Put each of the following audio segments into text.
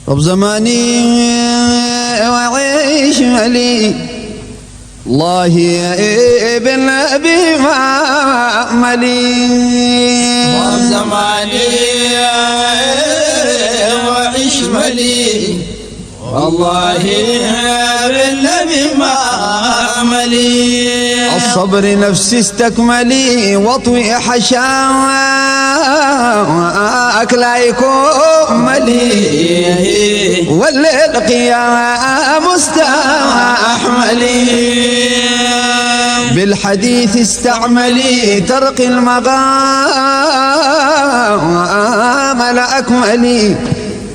طب زماني وعيش ملي الله يا ابن أبي ما ملي. طب زماني وعيش ملي والله يا ابن أبي ما ملي. الصبر نفسي استكملي واطوي حشاك لا يكون ملي والليل قيام مستحملي. بالحديث استعملي ترقي المقام لأكملي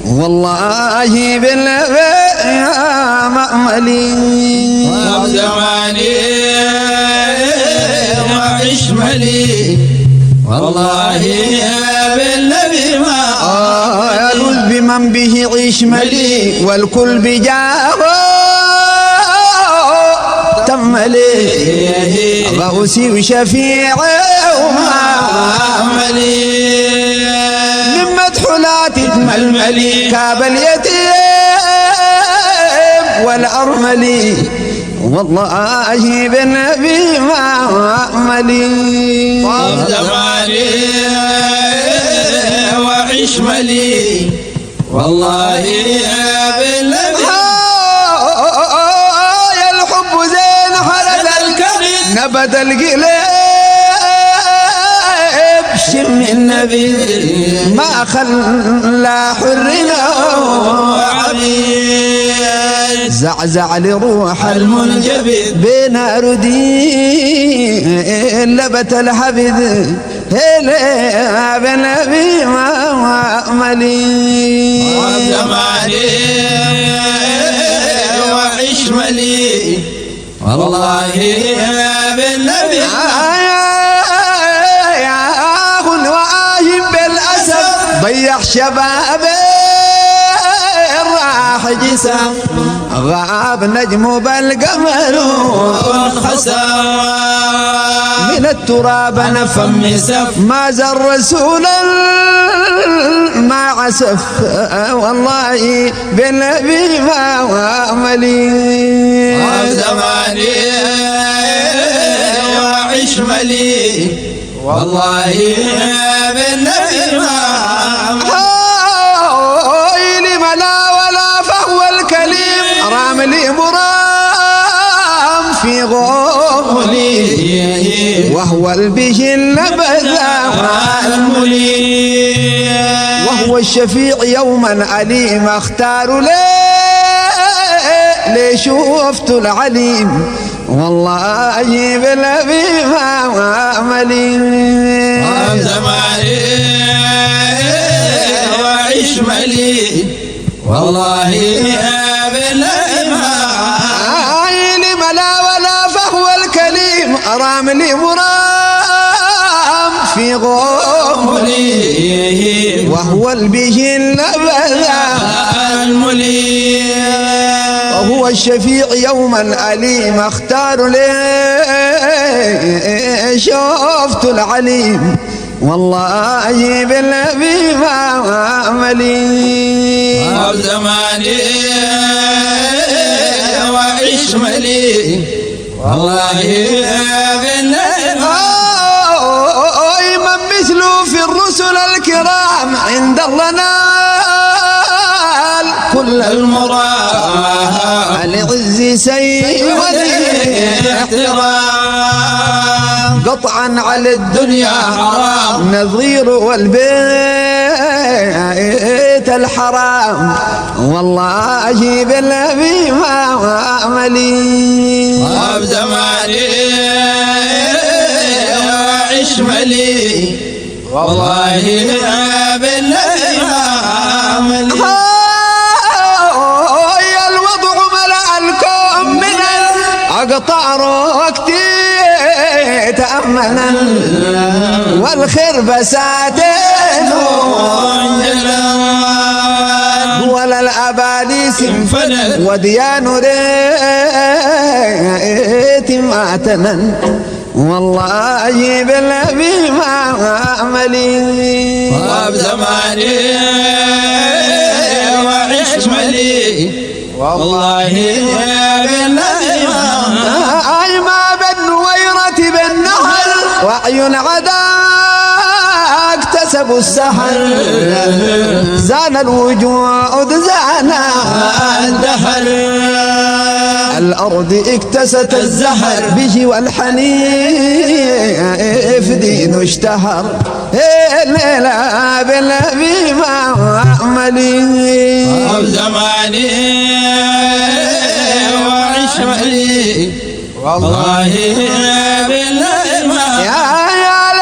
والله بالنبي يا مأملي. طب زماني وعيش ملي والله يا بالنبي ما يلوذ بمن به عيش ملي والكل بجاهه تملي غوثي وشفيعي ومعملي. من مدحولات تململي كاب اليتيم والأرملي والله بالنبي ما ملي. طب زماني وعيش ملي والله يا بالنبي يا الحب زين حرد الكبد نبت القلب شم النبي ما خلى حرنا وعبيد زعزع لروح المنجبد بين أردي لبت الحبد هلا بنبي ما ملي. طب زماني وعيش ملي والله يا بالنبي يا أخو واجب بالأسد ضيع شبابي راح جسم غاب نجمه بالقمر والخسار من التراب انا فمي سف ما زر رسول ما عسف والله بالنبي ما ملي. طب زماني وعيش ملي والله يا بالنبي ما لملا ولا فهو الكليم راملي مرام في غولي وهو البشر النبذا الملي وهو الشفيع يوما عليم اختار ليه شوفت العليم والله بالنبي ما ملي. طب زماني وعيش ملي والله يا بالنبي ما لملا ولا فهو الكليم راملي مرام في غولي وهو البشر النبذا الملي وهو الشفيع يوما أليم اختار ليه شفت العليم والله بالنبي ما ملي. طب زماني وعيش ملي والله يا بالنبي من مثله في الرسل الكرام عند الله نال كل المراد العز سيد احترام قطعا على الدنيا حرام نظير والبيت الحرام والله بالنبي ما ملي. طب زماني وعيش ملي والله يا بالنبي ما ملي. يا الوضع ملأ الكون من أقطار وقتي تأمنا والخير بساتين ولا الأباليس انفنت وديان ريت ماتنا والله بالنبي ما ملي. طاب زماني وعيش وعشملي والله بالنبي أي ما بالنويرة بالنهر وعي العدا اكتسبوا السحر زان الوجود زان الدهر الأرض اكتست الزهر بجي والحنيف دينه اشتهر الليلة بالنبي ما عملي زماني وعشملي والله بالله يا ليل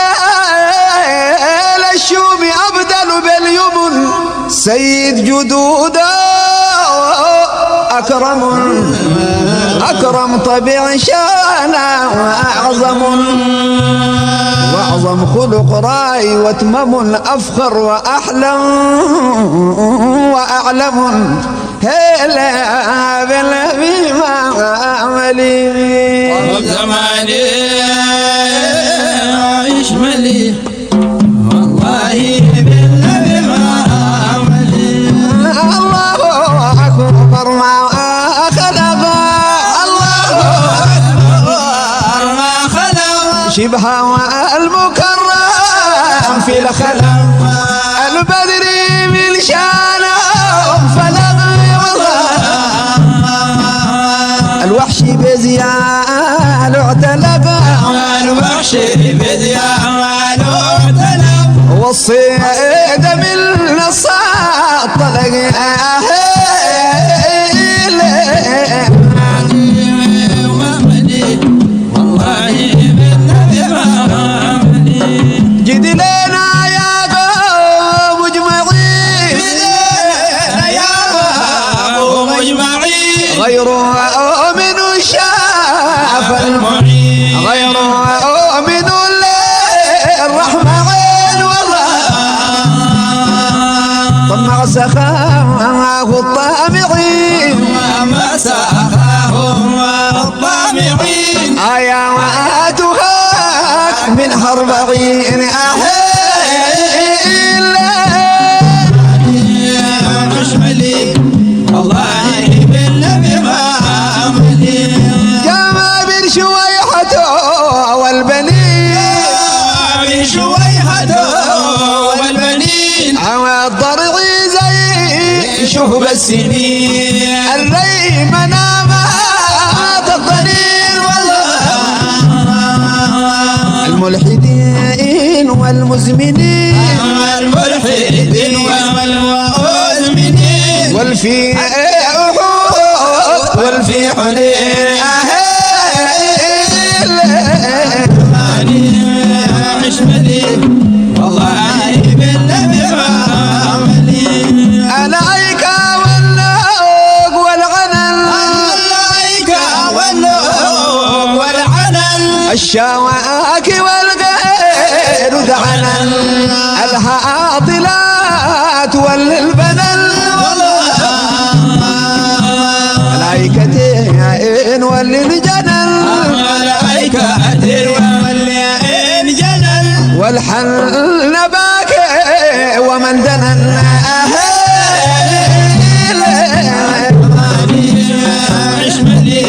الشوم أبدل باليمن سيد جدوده أكرم طبيع شانا وأعظم خلق راي واتمم أفخر وأحلم وأعلم هلا بالنبي ما عملي زماني وعشملي والله بالنبي ما عملي الله أكبر ما خلق الله أكبر ما خلق شبه المكرم في الخلق البدر من شانه فلق الوحش بزيال اعتلق الوحش بزيال اعتلق والصيد من الصاد طلق جد لنا يا قوم مجمعين غير من شاف المعين غير من الرحمة عين والله طمع سخاه الطامعين وما سخاهم الطامعين آياتها من أربعين عشملي والله بالنبي ما عملي جمع برشويحته والبنين شويحته والبنين عوى الضرع زي شهب السنين الري منامات الضنين والله الملحدين والمزمنين والملحدين والمؤمنين والفي والفي حنين عشملي والله بالنبي ما عملي عليك والنوق والغنم عليك والنوم والعنن الشواك والغير دعنا الهاطلات والبنل ملائكتين والجنل ملائكتين والجنل والحل باكي ومن دنن عشملي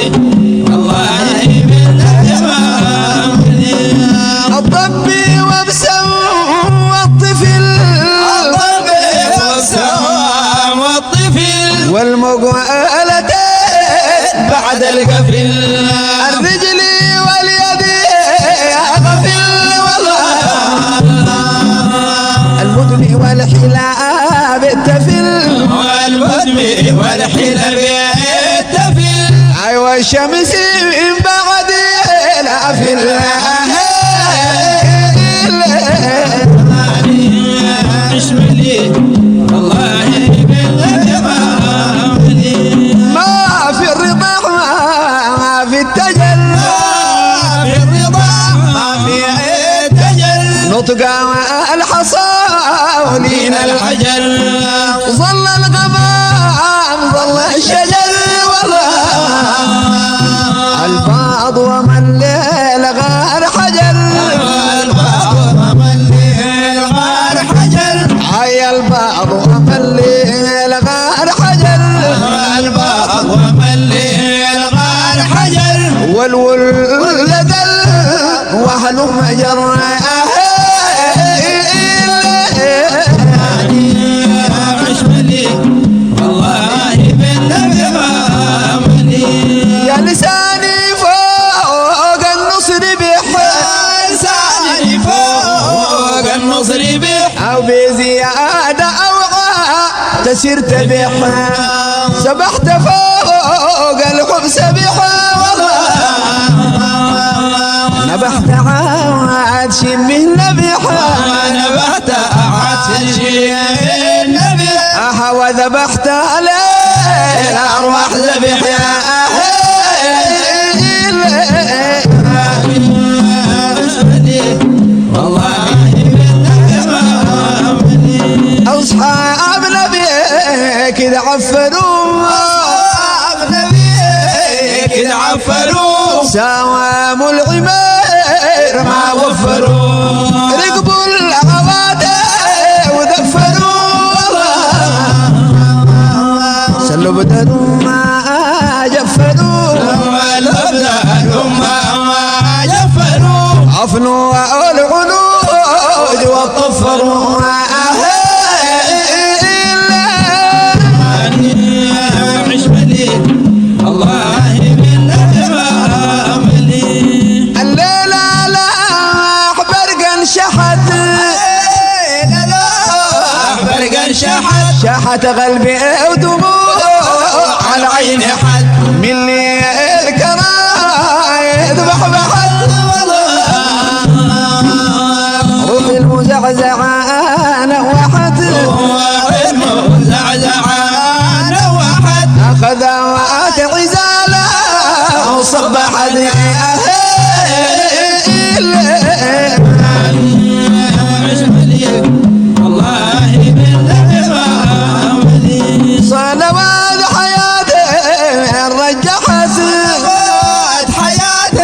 والله بالنبي ما عملي الضبي وابسم والطفل الضبي والسوام والطفل والمقالتين بعد القفل الرجل واليد غفل والله المدن والحلاب التفل والودم والحلب التفل ايوه الشمس من بعد الافل عشملي والله بالنبي ما عملي ما في الرضا ما في التجل في الرضا ما في التجل نطق الحصى ولين الحجر ظل الغمام ظل الشجر والله البعض ومن الليل غار حجر البعض ومن الليل غار حجر عي البعض ومن الليل غار حجر وهلم جرى عشملي والله بالنبي غامني يا لساني فوق النصر بحال لساني فوق النصر بح أو بزيادة أوعى تسير تبيحها سبحت فوق الخبز بحا نبحت عاد شمه نبيحا نبحت عاد شمه نبيحا وذبحت عليه الأرواح ذبيحا أصحاب نبيك إذا عفروا أصحاب نبيك إذا عفروا سوام العمير ما وفروا ركبوا العوادة وذفروا سلوا بدلوا ما جفروا عفنوا العنود وطفروا شحت قلبي ودموع على عيني حد من لي الكرايد بحبحت روحي المزعزعة نوحت أخذ وآت عزالة وصبحت صلوات حياتي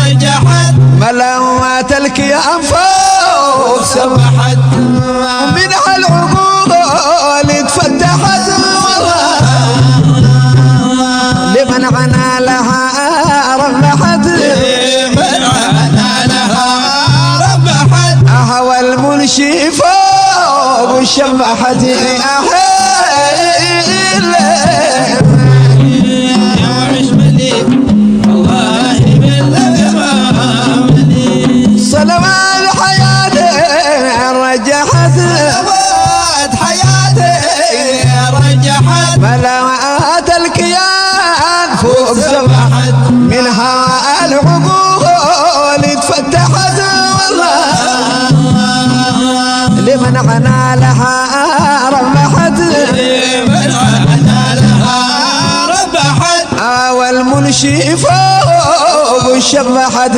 رجحت ملوات الكيان فوق سبحت منها العقول اتفتحت لمن عنا لها ربحت أهوى المنشي فوق وشبحت صلوات حياتي رجحت ملوات الكيان فوق سبحت منها العقول اتفتحت لمن عنا لها ربحت والمنشي فوق شبحت